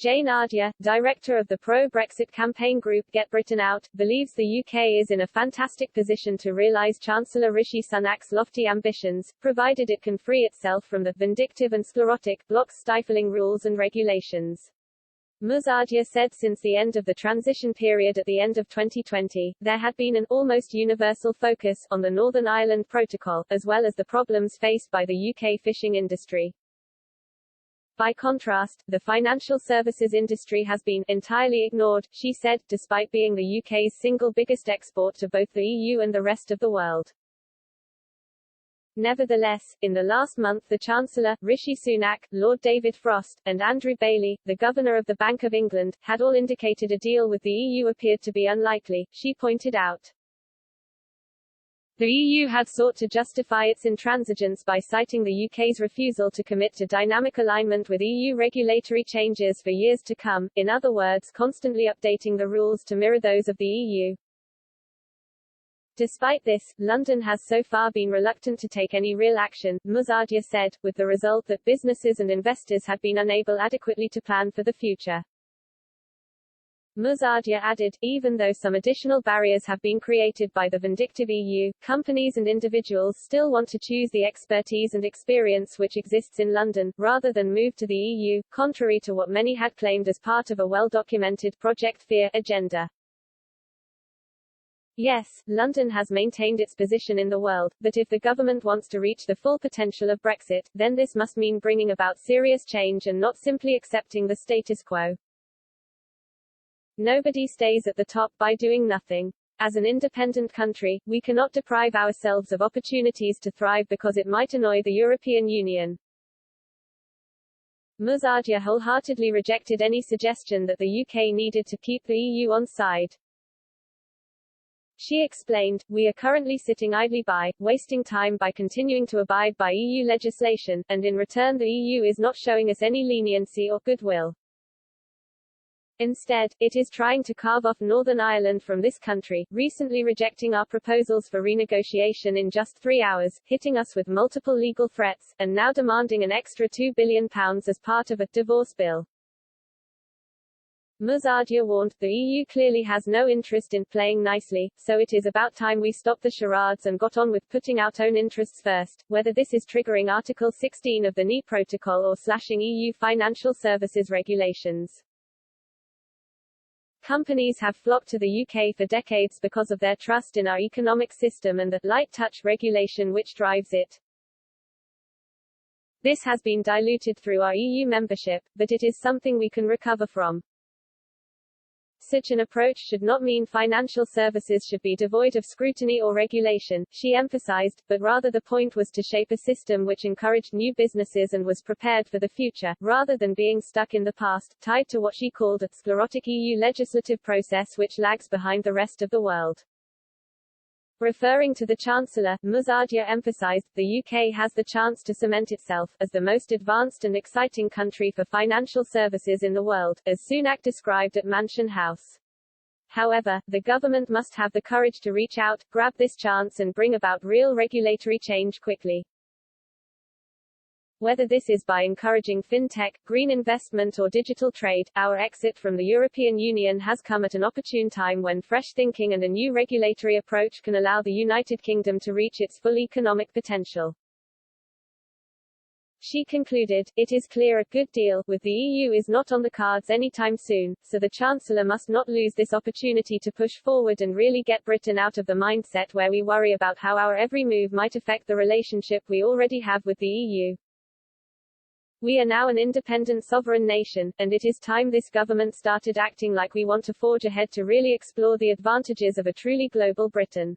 Jane Ardia, director of the pro-Brexit campaign group Get Britain Out, believes the UK is in a fantastic position to realise Chancellor Rishi Sunak's lofty ambitions, provided it can free itself from the vindictive and sclerotic blocs stifling rules and regulations. Ms. Ardia said since the end of the transition period at the end of 2020, there had been an almost universal focus on the Northern Ireland Protocol, as well as the problems faced by the UK fishing industry. By contrast, the financial services industry has been entirely ignored, she said, despite being the UK's single biggest export to both the EU and the rest of the world. Nevertheless, in the last month the Chancellor, Rishi Sunak, Lord David Frost, and Andrew Bailey, the Governor of the Bank of England, had all indicated a deal with the EU appeared to be unlikely, she pointed out. The EU had sought to justify its intransigence by citing the UK's refusal to commit to dynamic alignment with EU regulatory changes for years to come, in other words constantly updating the rules to mirror those of the EU. Despite this, London has so far been reluctant to take any real action, Ms. Ardia said, with the result that businesses and investors had been unable adequately to plan for the future. Ms. Ardia added, even though some additional barriers have been created by the vindictive EU, companies and individuals still want to choose the expertise and experience which exists in London, rather than move to the EU, contrary to what many had claimed as part of a well-documented Project Fear agenda. Yes, London has maintained its position in the world, but if the government wants to reach the full potential of Brexit, then this must mean bringing about serious change and not simply accepting the status quo. Nobody stays at the top by doing nothing. As an independent country, we cannot deprive ourselves of opportunities to thrive because it might annoy the European Union. Ms. Ardia wholeheartedly rejected any suggestion that the UK needed to keep the EU on side. She explained, we are currently sitting idly by, wasting time by continuing to abide by EU legislation, and in return the EU is not showing us any leniency or goodwill. Instead, it is trying to carve off Northern Ireland from this country, recently rejecting our proposals for renegotiation in just 3 hours, hitting us with multiple legal threats, and now demanding an extra £2 billion as part of a divorce bill. Ms. Ardia warned, the EU clearly has no interest in playing nicely, so it is about time we stopped the charades and got on with putting our own interests first, whether this is triggering Article 16 of the NE Protocol or slashing EU financial services regulations. Companies have flocked to the UK for decades because of their trust in our economic system and the light-touch regulation which drives it. This has been diluted through our EU membership, but it is something we can recover from. Such an approach should not mean financial services should be devoid of scrutiny or regulation, she emphasized, but rather the point was to shape a system which encouraged new businesses and was prepared for the future, rather than being stuck in the past, tied to what she called a sclerotic EU legislative process which lags behind the rest of the world. Referring to the Chancellor, Ms. Ardia emphasized, the UK has the chance to cement itself as the most advanced and exciting country for financial services in the world, as Sunak described at Mansion House. However, the government must have the courage to reach out, grab this chance and bring about real regulatory change quickly. Whether this is by encouraging fintech, green investment or digital trade, our exit from the European Union has come at an opportune time when fresh thinking and a new regulatory approach can allow the United Kingdom to reach its full economic potential. She concluded, it is clear a good deal with the EU is not on the cards anytime soon, so the Chancellor must not lose this opportunity to push forward and really get Britain out of the mindset where we worry about how our every move might affect the relationship we already have with the EU. We are now an independent sovereign nation, and it is time this government started acting like we want to forge ahead to really explore the advantages of a truly global Britain.